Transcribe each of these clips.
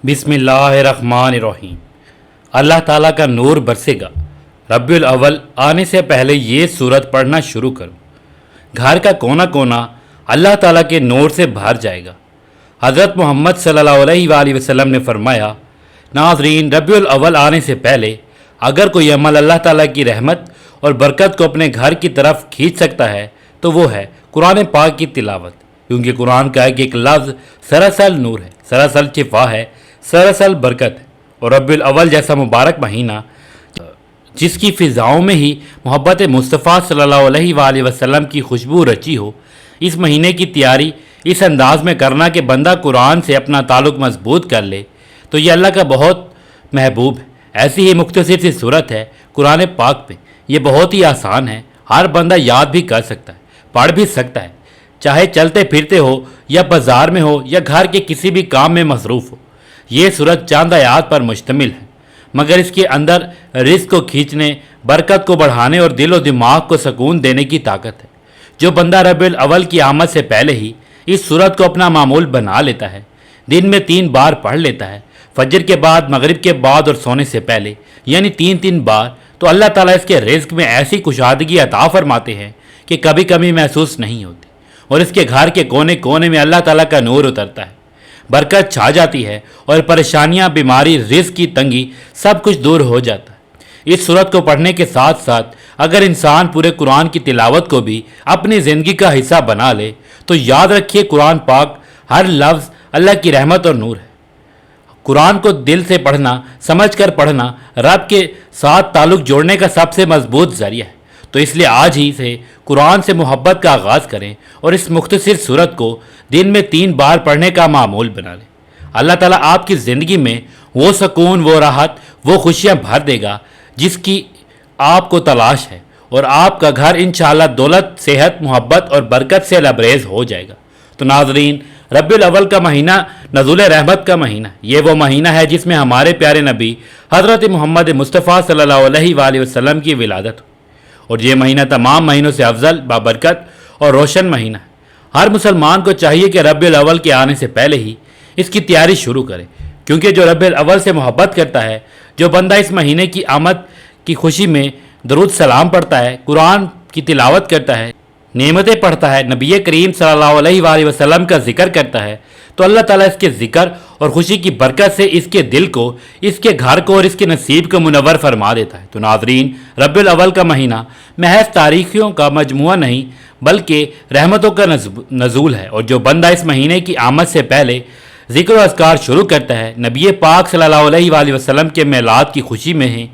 بسم اللہ الرحمن الرحیم۔ اللہ تعالیٰ کا نور برسے گا، ربیع الاول آنے سے پہلے یہ سورت پڑھنا شروع کرو، گھر کا کونا کونا اللہ تعالیٰ کے نور سے بھر جائے گا۔ حضرت محمد صلی اللہ علیہ وآلہ وسلم نے فرمایا، ناظرین، ربیع الاول آنے سے پہلے اگر کوئی عمل اللہ تعالیٰ کی رحمت اور برکت کو اپنے گھر کی طرف کھینچ سکتا ہے تو وہ ہے قرآن پاک کی تلاوت، کیونکہ قرآن کا ایک لفظ سراسر نور ہے، سراسر شفا ہے، سراسر برکت ہے۔ اور ربیع الاول جیسا مبارک مہینہ جس کی فضاؤں میں ہی محبت مصطفیٰ صلی اللہ علیہ وآلہ وسلم کی خوشبو رچی ہو، اس مہینے کی تیاری اس انداز میں کرنا کہ بندہ قرآن سے اپنا تعلق مضبوط کر لے تو یہ اللہ کا بہت محبوب ہے۔ ایسی ہی مختصر سی صورت ہے قرآن پاک میں، یہ بہت ہی آسان ہے، ہر بندہ یاد بھی کر سکتا ہے، پڑھ بھی سکتا ہے، چاہے چلتے پھرتے ہو یا بازار میں ہو یا گھر کے کسی بھی کام میں مصروف ہو۔ یہ سورت چند آیات پر مشتمل ہے، مگر اس کے اندر رزق کو کھینچنے، برکت کو بڑھانے اور دل و دماغ کو سکون دینے کی طاقت ہے۔ جو بندہ ربیع الاول کی آمد سے پہلے ہی اس سورت کو اپنا معمول بنا لیتا ہے، دن میں 3 بار پڑھ لیتا ہے، فجر کے بعد، مغرب کے بعد اور سونے سے پہلے، یعنی 3 بار، تو اللہ تعالیٰ اس کے رزق میں ایسی کشادگی عطا فرماتے ہیں کہ کبھی کمی محسوس نہیں ہوتی، اور اس کے گھر کے کونے کونے میں اللہ تعالیٰ کا نور اترتا ہے، برکت چھا جاتی ہے، اور پریشانیاں، بیماری، رزق کی تنگی سب کچھ دور ہو جاتا ہے۔ اس سورت کو پڑھنے کے ساتھ ساتھ اگر انسان پورے قرآن کی تلاوت کو بھی اپنی زندگی کا حصہ بنا لے تو یاد رکھیے، قرآن پاک ہر لفظ اللہ کی رحمت اور نور ہے۔ قرآن کو دل سے پڑھنا، سمجھ کر پڑھنا رب کے ساتھ تعلق جوڑنے کا سب سے مضبوط ذریعہ ہے۔ تو اس لیے آج ہی سے قرآن سے محبت کا آغاز کریں اور اس مختصر سورت کو دن میں 3 بار پڑھنے کا معمول بنا لیں۔ اللہ تعالیٰ آپ کی زندگی میں وہ سکون، وہ راحت، وہ خوشیاں بھر دے گا جس کی آپ کو تلاش ہے، اور آپ کا گھر انشاءاللہ دولت، صحت، محبت اور برکت سے لبریز ہو جائے گا۔ تو ناظرین، ربیع الاول کا مہینہ نزول رحمت کا مہینہ، یہ وہ مہینہ ہے جس میں ہمارے پیارے نبی حضرت محمد مصطفیٰ صلی اللہ علیہ وآلہ وسلم کی ولادت ہوئی، اور یہ مہینہ تمام مہینوں سے افضل، بابرکت اور روشن مہینہ ہے۔ ہر مسلمان کو چاہیے کہ ربیع الاول کے آنے سے پہلے ہی اس کی تیاری شروع کرے، کیونکہ جو ربیع الاول سے محبت کرتا ہے، جو بندہ اس مہینے کی آمد کی خوشی میں درود سلام پڑھتا ہے، قرآن کی تلاوت کرتا ہے، نعمتیں پڑھتا ہے، نبی کریم صلی اللہ علیہ وآلہ وسلم کا ذکر کرتا ہے، تو اللہ تعالیٰ اس کے ذکر اور خوشی کی برکت سے اس کے دل کو، اس کے گھر کو اور اس کے نصیب کو منور فرما دیتا ہے۔ تو ناظرین، ربیع الاول کا مہینہ محض تاریخیوں کا مجموعہ نہیں بلکہ رحمتوں کا نزول ہے، اور جو بندہ اس مہینے کی آمد سے پہلے ذکر و اذکار شروع کرتا ہے، نبی پاک صلی اللہ علیہ وآلہ وسلم کے میلاد کی خوشی میں ہے،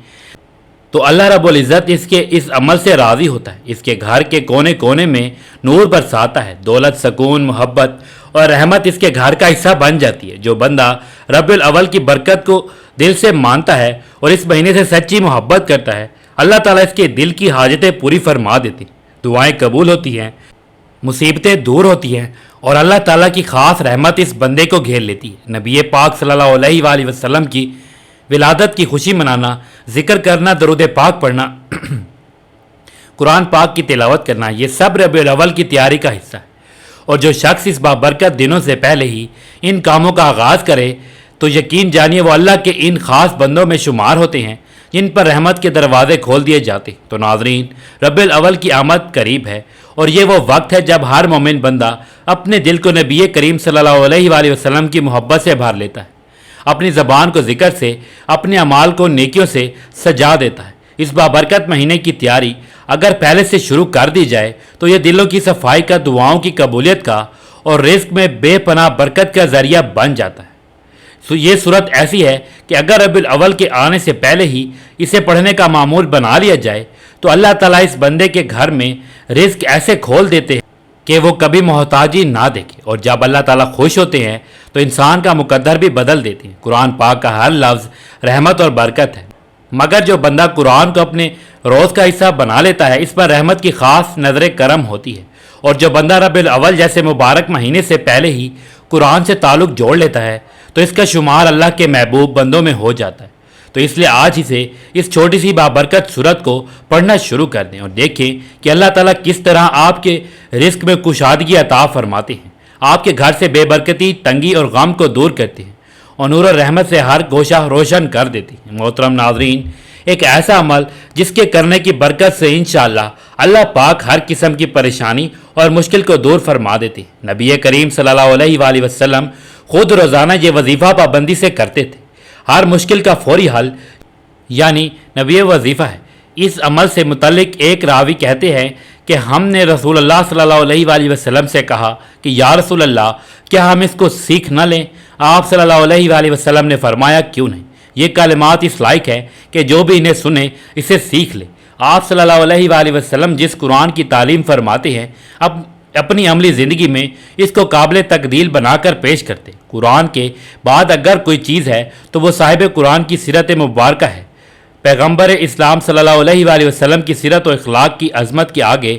تو اللہ رب العزت اس کے اس عمل سے راضی ہوتا ہے، اس کے گھر کے کونے کونے میں نور برساتا ہے، دولت، سکون، محبت اور رحمت اس کے گھر کا حصہ بن جاتی ہے۔ جو بندہ ربیع الاول کی برکت کو دل سے مانتا ہے اور اس مہینے سے سچی محبت کرتا ہے، اللہ تعالیٰ اس کے دل کی حاجتیں پوری فرما دیتی ہیں، دعائیں قبول ہوتی ہیں، مصیبتیں دور ہوتی ہیں، اور اللہ تعالیٰ کی خاص رحمت اس بندے کو گھیر لیتی ہے۔ نبی پاک صلی اللہ علیہ وآلہ وسلم کی ولادت کی خوشی منانا، ذکر کرنا، درود پاک پڑھنا، قرآن پاک کی تلاوت کرنا، یہ سب ربیع الاول کی تیاری کا حصہ ہے۔ اور جو شخص اس بابرکت دنوں سے پہلے ہی ان کاموں کا آغاز کرے تو یقین جانیے وہ اللہ کے ان خاص بندوں میں شمار ہوتے ہیں جن پر رحمت کے دروازے کھول دیے جاتے ہیں۔ تو ناظرین، ربیع الاول کی آمد قریب ہے، اور یہ وہ وقت ہے جب ہر مومن بندہ اپنے دل کو نبی کریم صلی اللہ علیہ وآلہ وسلم کی محبت سے بھر لیتا ہے، اپنی زبان کو ذکر سے، اپنے اعمال کو نیکیوں سے سجا دیتا ہے۔ اس بابرکت مہینے کی تیاری اگر پہلے سے شروع کر دی جائے تو یہ دلوں کی صفائی کا، دعاؤں کی قبولیت کا اور رزق میں بے پناہ برکت کا ذریعہ بن جاتا ہے۔ یہ صورت ایسی ہے کہ اگر ربیع الاول کے آنے سے پہلے ہی اسے پڑھنے کا معمول بنا لیا جائے تو اللہ تعالیٰ اس بندے کے گھر میں رزق ایسے کھول دیتے ہیں کہ وہ کبھی محتاجی نہ دیکھے، اور جب اللہ تعالیٰ خوش ہوتے ہیں تو انسان کا مقدر بھی بدل دیتے ہیں۔ قرآن پاک کا ہر لفظ رحمت اور برکت ہے، مگر جو بندہ قرآن کو اپنے روز کا حصہ بنا لیتا ہے، اس پر رحمت کی خاص نظر کرم ہوتی ہے۔ اور جو بندہ ربیع الاول جیسے مبارک مہینے سے پہلے ہی قرآن سے تعلق جوڑ لیتا ہے تو اس کا شمار اللہ کے محبوب بندوں میں ہو جاتا ہے۔ تو اس لیے آج ہی سے اس چھوٹی سی بابرکت سورت کو پڑھنا شروع کر دیں اور دیکھیں کہ اللہ تعالیٰ کس طرح آپ کے رزق میں کشادگی عطا فرماتے ہیں، آپ کے گھر سے بے برکتی، تنگی اور غم کو دور کرتے ہیں، اور نور و رحمت سے ہر گوشہ روشن کر دیتی ہے۔ محترم ناظرین، ایک ایسا عمل جس کے کرنے کی برکت سے انشاءاللہ اللہ پاک ہر قسم کی پریشانی اور مشکل کو دور فرما دیتی ہے۔ نبی کریم صلی اللہ علیہ وآلہ وسلم خود روزانہ یہ وظیفہ پابندی سے کرتے تھے۔ ہر مشکل کا فوری حل یعنی نبی وظیفہ ہے۔ اس عمل سے متعلق ایک راوی کہتے ہیں کہ ہم نے رسول اللہ صلی اللہ علیہ وآلہ وسلم سے کہا کہ یا رسول اللہ، کیا ہم اس کو سیکھ نہ لیں؟ آپ صلی اللہ علیہ وآلہ وسلم نے فرمایا، کیوں نہیں؟ یہ کلمات اس لائق ہے کہ جو بھی انہیں سنے اسے سیکھ لے۔ آپ صلی اللہ علیہ وآلہ وسلم جس قرآن کی تعلیم فرماتے ہیں اپنی عملی زندگی میں اس کو قابل تقدیر بنا کر پیش کرتے۔ قرآن کے بعد اگر کوئی چیز ہے تو وہ صاحب قرآن کی سیرت مبارکہ ہے۔ پیغمبر اسلام صلی اللہ علیہ وآلہ وسلم کی سیرت و اخلاق کی عظمت کے آگے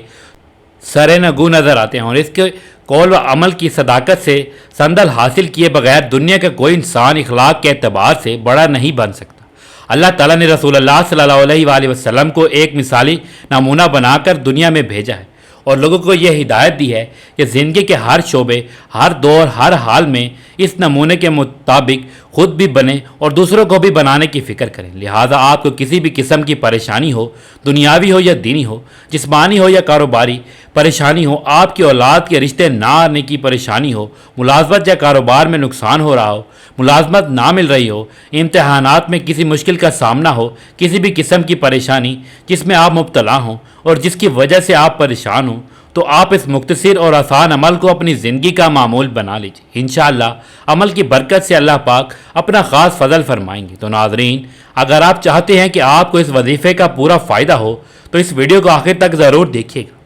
سر نگو نظر آتے ہیں، اور اس کے قول و عمل کی صداقت سے سندل حاصل کیے بغیر دنیا کا کوئی انسان اخلاق کے اعتبار سے بڑا نہیں بن سکتا۔ اللہ تعالیٰ نے رسول اللہ صلی اللہ علیہ وآلہ وسلم کو ایک مثالی نمونہ بنا کر دنیا میں بھیجا ہے اور لوگوں کو یہ ہدایت دی ہے کہ زندگی کے ہر شعبے، ہر دور، ہر حال میں اس نمونے کے مطابق خود بھی بنیں اور دوسروں کو بھی بنانے کی فکر کریں۔ لہٰذا آپ کو کسی بھی قسم کی پریشانی ہو، دنیاوی ہو یا دینی ہو، جسمانی ہو یا کاروباری پریشانی ہو، آپ کی اولاد کے رشتے نہ آنے کی پریشانی ہو، ملازمت یا کاروبار میں نقصان ہو رہا ہو، ملازمت نہ مل رہی ہو، امتحانات میں کسی مشکل کا سامنا ہو، کسی بھی قسم کی پریشانی جس میں آپ مبتلا ہوں اور جس کی وجہ سے آپ پریشان ہوں، تو آپ اس مختصر اور آسان عمل کو اپنی زندگی کا معمول بنا لیجیے۔ انشاءاللہ عمل کی برکت سے اللہ پاک اپنا خاص فضل فرمائیں گے۔ تو ناظرین، اگر آپ چاہتے ہیں کہ آپ کو اس وظیفے کا پورا فائدہ ہو تو اس ویڈیو کو آخر تک ضرور دیکھیے گا۔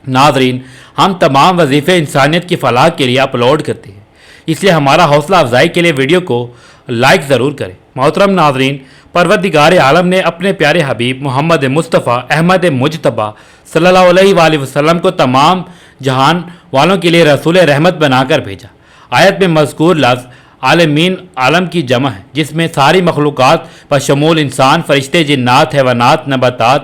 ناظرین، ہم تمام وظیفے انسانیت کی فلاح کے لیے اپلوڈ کرتے ہیں، اس لیے ہمارا حوصلہ افزائی کے لیے ویڈیو کو لائک ضرور کریں۔ محترم ناظرین، پروردگار عالم نے اپنے پیارے حبیب محمد مصطفیٰ احمد مجتبیٰ صلی اللہ علیہ وآلہ وسلم کو تمام جہان والوں کے لیے رسول رحمت بنا کر بھیجا۔ آیت میں مذکور لفظ عالمین عالم کی جمع ہے، جس میں ساری مخلوقات بشمول انسان، فرشتے، جنات، حیوانات، نباتات،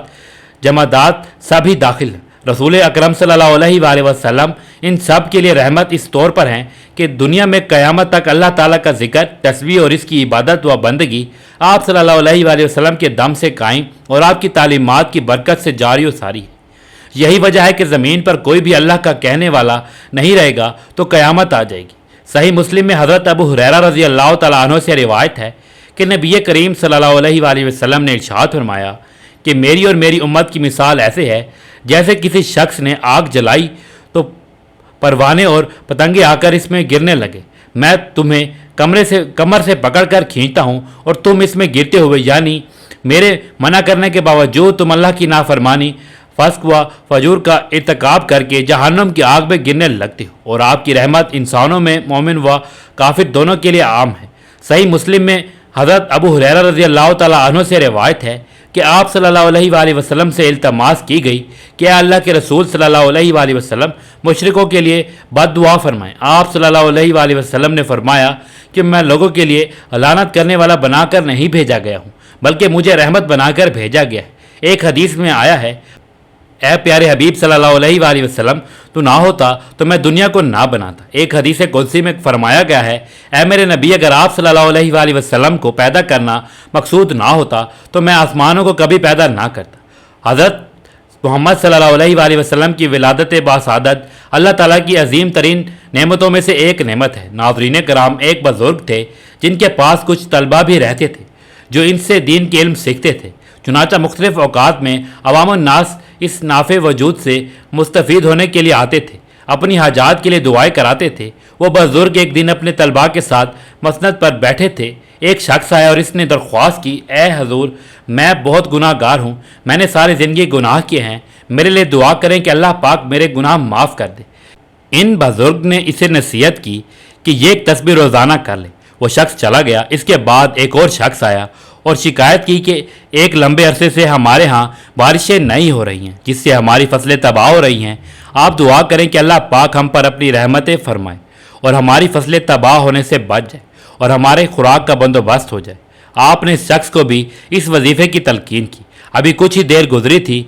جمادات سبھی داخل ہیں۔ رسول اکرم صلی اللہ علیہ وآلہ وسلم ان سب کے لیے رحمت اس طور پر ہیں کہ دنیا میں قیامت تک اللہ تعالیٰ کا ذکر، تسبیح اور اس کی عبادت و بندگی آپ صلی اللہ علیہ وآلہ وسلم کے دم سے قائم اور آپ کی تعلیمات کی برکت سے جاری و ساری ہے۔ یہی وجہ ہے کہ زمین پر کوئی بھی اللہ کا کہنے والا نہیں رہے گا تو قیامت آ جائے گی۔ صحیح مسلم میں حضرت ابو ہریرہ رضی اللہ تعالیٰ عنہ سے روایت ہے کہ نبی کریم صلی اللہ علیہ وآلہ وسلم نے ارشاد فرمایا کہ میری اور میری امت کی مثال ایسے ہے جیسے کسی شخص نے آگ جلائی تو پروانے اور پتنگے آ کر اس میں گرنے لگے۔ میں تمہیں کمر سے پکڑ کر کھینچتا ہوں اور تم اس میں گرتے ہوئے، یعنی میرے منع کرنے کے باوجود تم اللہ کی نافرمانی، فسق و فجور کا ارتکاب کر کے جہنم کی آگ میں گرنے لگتے ہو، اور آپ کی رحمت انسانوں میں مومن و کافر دونوں کے لیے عام ہے۔ صحیح مسلم میں حضرت ابو ہریرہ رضی اللہ تعالیٰ عنہ سے روایت ہے کہ آپ صلی اللہ علیہ وآلہ وسلم سے التماس کی گئی کہ اے اللہ کے رسول صلی اللہ علیہ وآلہ وسلم مشرکوں کے لیے بد دعا فرمائیں۔ آپ صلی اللہ علیہ وآلہ وسلم نے فرمایا کہ میں لوگوں کے لیے لعنت کرنے والا بنا کر نہیں بھیجا گیا ہوں، بلکہ مجھے رحمت بنا کر بھیجا گیا ہے۔ ایک حدیث میں آیا ہے، اے پیارے حبیب صلی اللہ علیہ وآلہ وسلم، تو نہ ہوتا تو میں دنیا کو نہ بناتا۔ ایک حدیث قدسی میں فرمایا گیا ہے، اے میرے نبی، اگر آپ صلی اللہ علیہ وآلہ وسلم کو پیدا کرنا مقصود نہ ہوتا تو میں آسمانوں کو کبھی پیدا نہ کرتا۔ حضرت محمد صلی اللہ علیہ وآلہ وسلم کی ولادت باسعادت اللہ تعالیٰ کی عظیم ترین نعمتوں میں سے ایک نعمت ہے۔ ناظرین کرام، ایک بزرگ تھے جن کے پاس کچھ طلبہ بھی رہتے تھے جو ان سے دین کے علم سیکھتے تھے۔ چنانچہ مختلف اوقات میں عوام الناس اس نافع وجود سے مستفید ہونے کے لیے آتے تھے، اپنی حاجات کے لیے دعائیں کراتے تھے۔ وہ بزرگ ایک دن اپنے طلباء کے ساتھ مسند پر بیٹھے تھے۔ ایک شخص آیا اور اس نے درخواست کی، اے حضور، میں بہت گناہ گار ہوں، میں نے ساری زندگی گناہ کیے ہیں، میرے لیے دعا کریں کہ اللہ پاک میرے گناہ معاف کر دے۔ ان بزرگ نے اسے نصیحت کی کہ یہ ایک تسبیح روزانہ کر لے۔ وہ شخص چلا گیا۔ اس کے بعد ایک اور شخص آیا اور شکایت کی کہ ایک لمبے عرصے سے ہمارے ہاں بارشیں نہیں ہو رہی ہیں، جس سے ہماری فصلیں تباہ ہو رہی ہیں۔ آپ دعا کریں کہ اللہ پاک ہم پر اپنی رحمتیں فرمائے اور ہماری فصلیں تباہ ہونے سے بچ جائے اور ہمارے خوراک کا بندوبست ہو جائے۔ آپ نے اس شخص کو بھی اس وظیفے کی تلقین کی۔ ابھی کچھ ہی دیر گزری تھی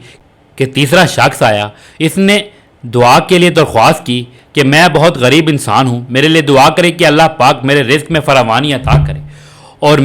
کہ تیسرا شخص آیا۔ اس نے دعا کے لیے درخواست کی کہ میں بہت غریب انسان ہوں، میرے لیے دعا کرے کہ اللہ پاک میرے رزق میں فراوانی عطا کرے اور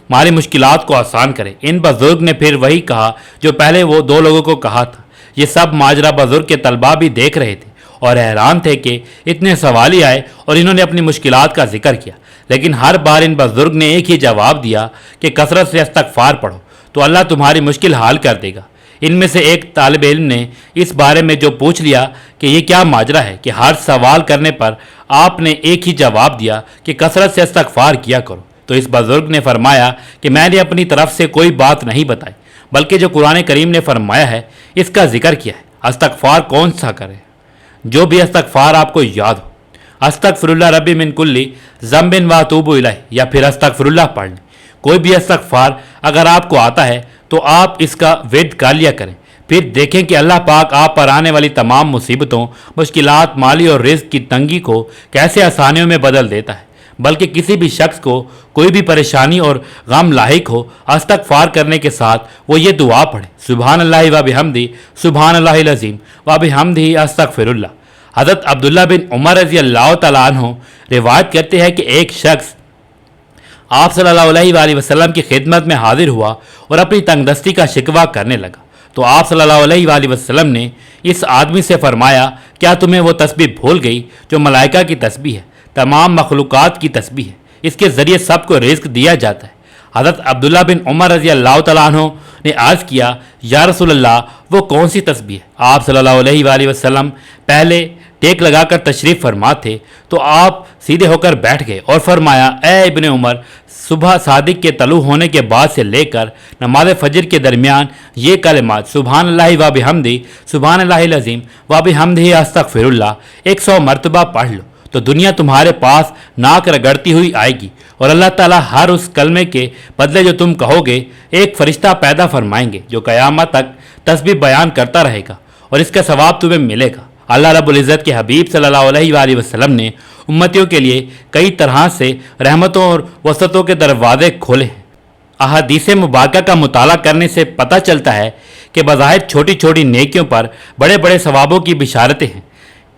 ماری مشکلات کو آسان کرے۔ ان بزرگ نے پھر وہی کہا جو پہلے وہ دو لوگوں کو کہا تھا۔ یہ سب ماجرا بزرگ کے طلباء بھی دیکھ رہے تھے اور حیران تھے کہ اتنے سوال ہی آئے اور انہوں نے اپنی مشکلات کا ذکر کیا، لیکن ہر بار ان بزرگ نے ایک ہی جواب دیا کہ کثرت سے استغفار پڑھو تو اللہ تمہاری مشکل حل کر دے گا۔ ان میں سے ایک طالب علم نے اس بارے میں جو پوچھ لیا کہ یہ کیا ماجرا ہے کہ ہر سوال کرنے پر آپ نے ایک ہی جواب دیا کہ کثرت سے استغفار کیا کرو، تو اس بزرگ نے فرمایا کہ میں نے اپنی طرف سے کوئی بات نہیں بتائی، بلکہ جو قرآن کریم نے فرمایا ہے اس کا ذکر کیا ہے۔ استغفار کون سا کرے؟ جو بھی استغفار آپ کو یاد ہو۔ استغفر اللہ ربی من کلی ذنب و اتوب الیہ، یا پھر استغفر اللہ پڑھ لیں۔ کوئی بھی استغفار اگر آپ کو آتا ہے تو آپ اس کا ورد کر لیا کریں، پھر دیکھیں کہ اللہ پاک آپ پر آنے والی تمام مصیبتوں، مشکلات، مالی اور رزق کی تنگی کو کیسے آسانیوں میں بدل دیتا ہے۔ بلکہ کسی بھی شخص کو کوئی بھی پریشانی اور غم لاحق ہو، استغفار کرنے کے ساتھ وہ یہ دعا پڑھے، سبحان اللہ و بحمدہ سبحان اللہ العظیم و بحمدہ استغفر اللہ۔ حضرت عبداللہ بن عمر رضی اللہ تعالیٰ عنہ روایت کرتے ہیں کہ ایک شخص آپ صلی اللہ علیہ وآلہ وسلم کی خدمت میں حاضر ہوا اور اپنی تنگ دستی کا شکوہ کرنے لگا، تو آپ صلی اللہ علیہ وآلہ وسلم نے اس آدمی سے فرمایا، کیا تمہیں وہ تسبیح بھول گئی جو ملائکہ کی تسبیح ہے، تمام مخلوقات کی تسبیح ہے، اس کے ذریعے سب کو رزق دیا جاتا ہے۔ حضرت عبداللہ بن عمر رضی اللہ تعالیٰ عنہ نے عرض کیا، یا رسول اللہ وہ کون سی تسبیح ہے؟ آپ صلی اللہ علیہ وآلہ وسلم پہلے ٹیک لگا کر تشریف فرما تھے، تو آپ سیدھے ہو کر بیٹھ گئے اور فرمایا، اے ابن عمر، صبح صادق کے طلوع ہونے کے بعد سے لے کر نماز فجر کے درمیان یہ کلمات سبحان اللہ و بحمدہ سبحان اللہ العظیم و بحمدہ استغفر اللہ 100 مرتبہ پڑھ لو، تو دنیا تمہارے پاس ناک رگڑتی ہوئی آئے گی، اور اللہ تعالیٰ ہر اس کلمے کے بدلے جو تم کہو گے ایک فرشتہ پیدا فرمائیں گے جو قیامت تک تسبیح بیان کرتا رہے گا، اور اس کا ثواب تمہیں ملے گا۔ اللہ رب العزت کے حبیب صلی اللہ علیہ وآلہ وسلم نے امتیوں کے لیے کئی طرح سے رحمتوں اور وسعتوں کے دروازے کھولے ہیں۔ احادیث مبارکہ کا مطالعہ کرنے سے پتہ چلتا ہے کہ بظاہر چھوٹی چھوٹی نیکیوں پر بڑے بڑے ثوابوں کی بشارتیں ہیں۔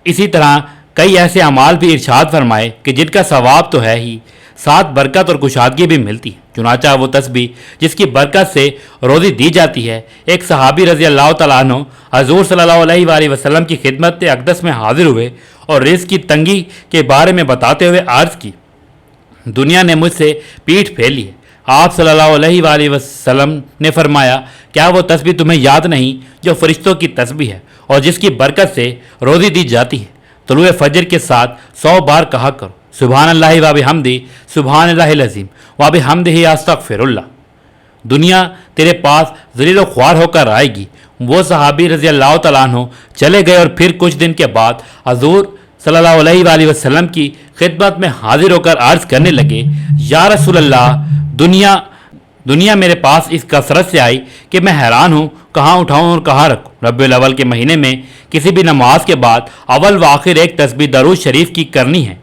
اسی طرح کئی ایسے اعمال بھی ارشاد فرمائے کہ جن کا ثواب تو ہے ہی، ساتھ برکت اور کشادگی بھی ملتی ہے۔ چنانچہ وہ تسبیح جس کی برکت سے روزی دی جاتی ہے، ایک صحابی رضی اللہ تعالیٰ عنہ حضور صلی اللہ علیہ وآلہ وسلم کی خدمت اقدس میں حاضر ہوئے اور رزق کی تنگی کے بارے میں بتاتے ہوئے عرض کی، دنیا نے مجھ سے پیٹھ پھیلی ہے۔ آپ صلی اللہ علیہ وآلہ وسلم نے فرمایا، کیا وہ تسبیح تمہیں یاد نہیں جو فرشتوں کی تسبیح ہے اور جس کی برکت سے روزی دی جاتی ہے؟ طلوع فجر کے ساتھ 100 بار کہا کرو، سبحان اللہ و بحمدہ سبحان اللہ العظیم و بحمدہ استغفر اللہ۔ دنیا تیرے پاس ذلیل و خوار ہو کر آئے گی۔ وہ صحابی رضی اللہ تعالیٰ عنہ چلے گئے اور پھر کچھ دن کے بعد حضور صلی اللہ علیہ وآلہ وسلم کی خدمت میں حاضر ہو کر عرض کرنے لگے، یا رسول اللہ، دنیا میرے پاس اس کثرت سے آئی کہ میں حیران ہوں، کہاں اٹھاؤں اور کہاں رکھوں۔ ربیع الاول کے مہینے میں کسی بھی نماز کے بعد اول و آخر ایک تسبیح درود شریف کی کرنی ہے،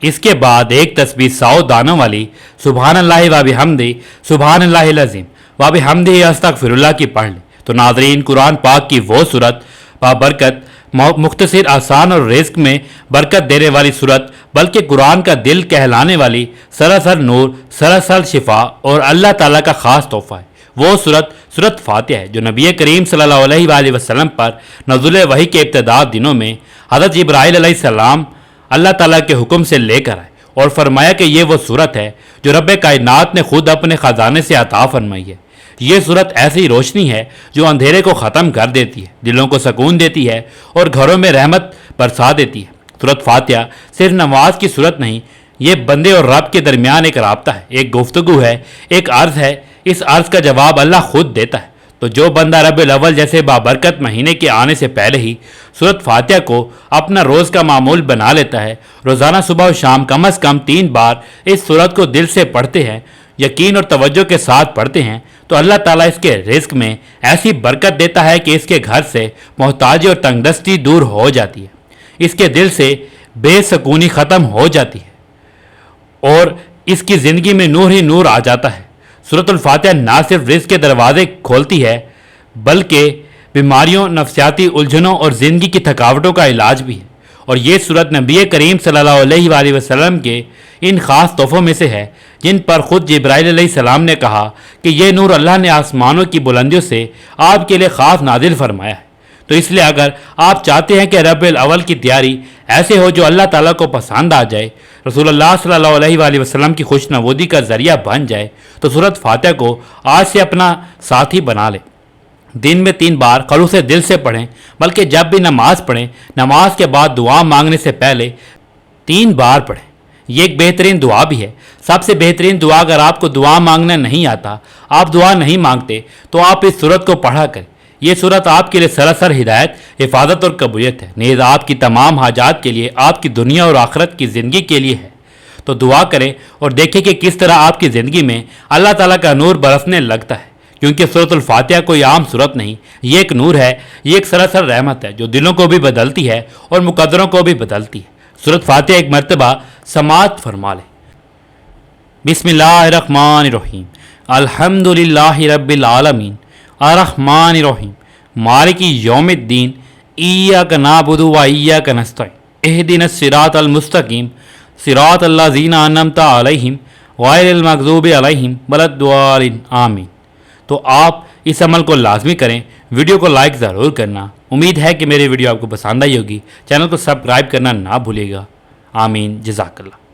اس کے بعد ایک تسبیح 100 دانوں والی سبحان اللہ و بحمدہ سبحان اللہ العظیم و بحمدہ استغفر اللہ کی پڑھ لیں۔ تو ناظرین، قرآن پاک کی وہ صورت بابرکت، مختصر، آسان اور رزق میں برکت دینے والی صورت، بلکہ قرآن کا دل کہلانے والی، سراسر نور، سراسر شفا اور اللہ تعالیٰ کا خاص تحفہ ہے۔ وہ صورت فاتحہ ہے جو نبی کریم صلی اللہ علیہ وآلہ وسلم پر نزول وحی کے ابتداء دنوں میں حضرت جبرائیل علیہ السلام اللہ تعالیٰ کے حکم سے لے کر آئے اور فرمایا کہ یہ وہ صورت ہے جو رب کائنات نے خود اپنے خزانے سے عطا فرمائی ہے۔ یہ صورت ایسی روشنی ہے جو اندھیرے کو ختم کر دیتی ہے، دلوں کو سکون دیتی ہے اور گھروں میں رحمت برسا دیتی ہے۔ صورت فاتحہ صرف نماز کی صورت نہیں، یہ بندے اور رب کے درمیان ایک رابطہ ہے، ایک گفتگو ہے، ایک عرض ہے۔ اس عرض کا جواب اللہ خود دیتا ہے۔ تو جو بندہ ربیع الاول جیسے بابرکت مہینے کے آنے سے پہلے ہی صورت فاتحہ کو اپنا روز کا معمول بنا لیتا ہے، روزانہ صبح و شام کم از کم 3 بار اس صورت کو دل سے پڑھتے ہیں، یقین اور توجہ کے ساتھ پڑھتے ہیں، تو اللہ تعالیٰ اس کے رزق میں ایسی برکت دیتا ہے کہ اس کے گھر سے محتاجی اور تنگ دستی دور ہو جاتی ہے، اس کے دل سے بے سکونی ختم ہو جاتی ہے اور اس کی زندگی میں نور ہی نور آ جاتا ہے۔ سورۃ الفاتحہ نہ صرف رزق کے دروازے کھولتی ہے بلکہ بیماریوں، نفسیاتی الجھنوں اور زندگی کی تھکاوٹوں کا علاج بھی ہے، اور یہ صورت نبی کریم صلی اللہ علیہ وآلہ وسلم کے ان خاص تحفوں میں سے ہے جن پر خود جبرائیل علیہ السلام نے کہا کہ یہ نور اللہ نے آسمانوں کی بلندیوں سے آپ کے لیے خاص نازل فرمایا ہے۔ تو اس لیے اگر آپ چاہتے ہیں کہ ربیع الاول کی تیاری ایسے ہو جو اللہ تعالیٰ کو پسند آ جائے، رسول اللہ صلی اللہ علیہ وآلہ وسلم کی خوش نمودی کا ذریعہ بن جائے، تو سورۃ فاتحہ کو آج سے اپنا ساتھی بنا لیں۔ دن میں 3 بار خلوص دل سے پڑھیں، بلکہ جب بھی نماز پڑھیں، نماز کے بعد دعا مانگنے سے پہلے 3 بار پڑھیں۔ یہ ایک بہترین دعا بھی ہے۔ سب سے بہترین دعا، اگر آپ کو دعا مانگنا نہیں آتا، آپ دعا نہیں مانگتے، تو آپ اس سورت کو پڑھا کریں۔ یہ سورت آپ کے لیے سراسر ہدایت، حفاظت اور قبولیت ہے، نیز آپ کی تمام حاجات کے لیے، آپ کی دنیا اور آخرت کی زندگی کے لیے ہے۔ تو دعا کریں اور دیکھیں کہ کس طرح آپ کی زندگی میں اللہ تعالیٰ کا نور برسنے لگتا ہے، کیونکہ سورۃ الفاتحہ کوئی عام سورت نہیں، یہ ایک نور ہے، یہ ایک سراسر رحمت ہے جو دلوں کو بھی بدلتی ہے اور مقدروں کو بھی بدلتی ہے۔ سورۃ فاتحہ ایک مرتبہ سماعت فرما لیں۔ بسم اللہ الرحمن الرحیم، الحمد للہ رب العالمین، الرحمن الرحیم، مالک یوم الدین، ایاک نعبد و ایاک نستعین، اہدنا الصراط المستقیم، صراط الذین انعمت علیہم غیر المغضوب علیہم ولا الضالین، آمین۔ تو آپ اس عمل کو لازمی کریں۔ ویڈیو کو لائک ضرور کرنا۔ امید ہے کہ میری ویڈیو آپ کو پسند آئی ہوگی۔ چینل کو سبسکرائب کرنا نہ بھولیے گا۔ آمین، جزاک اللہ۔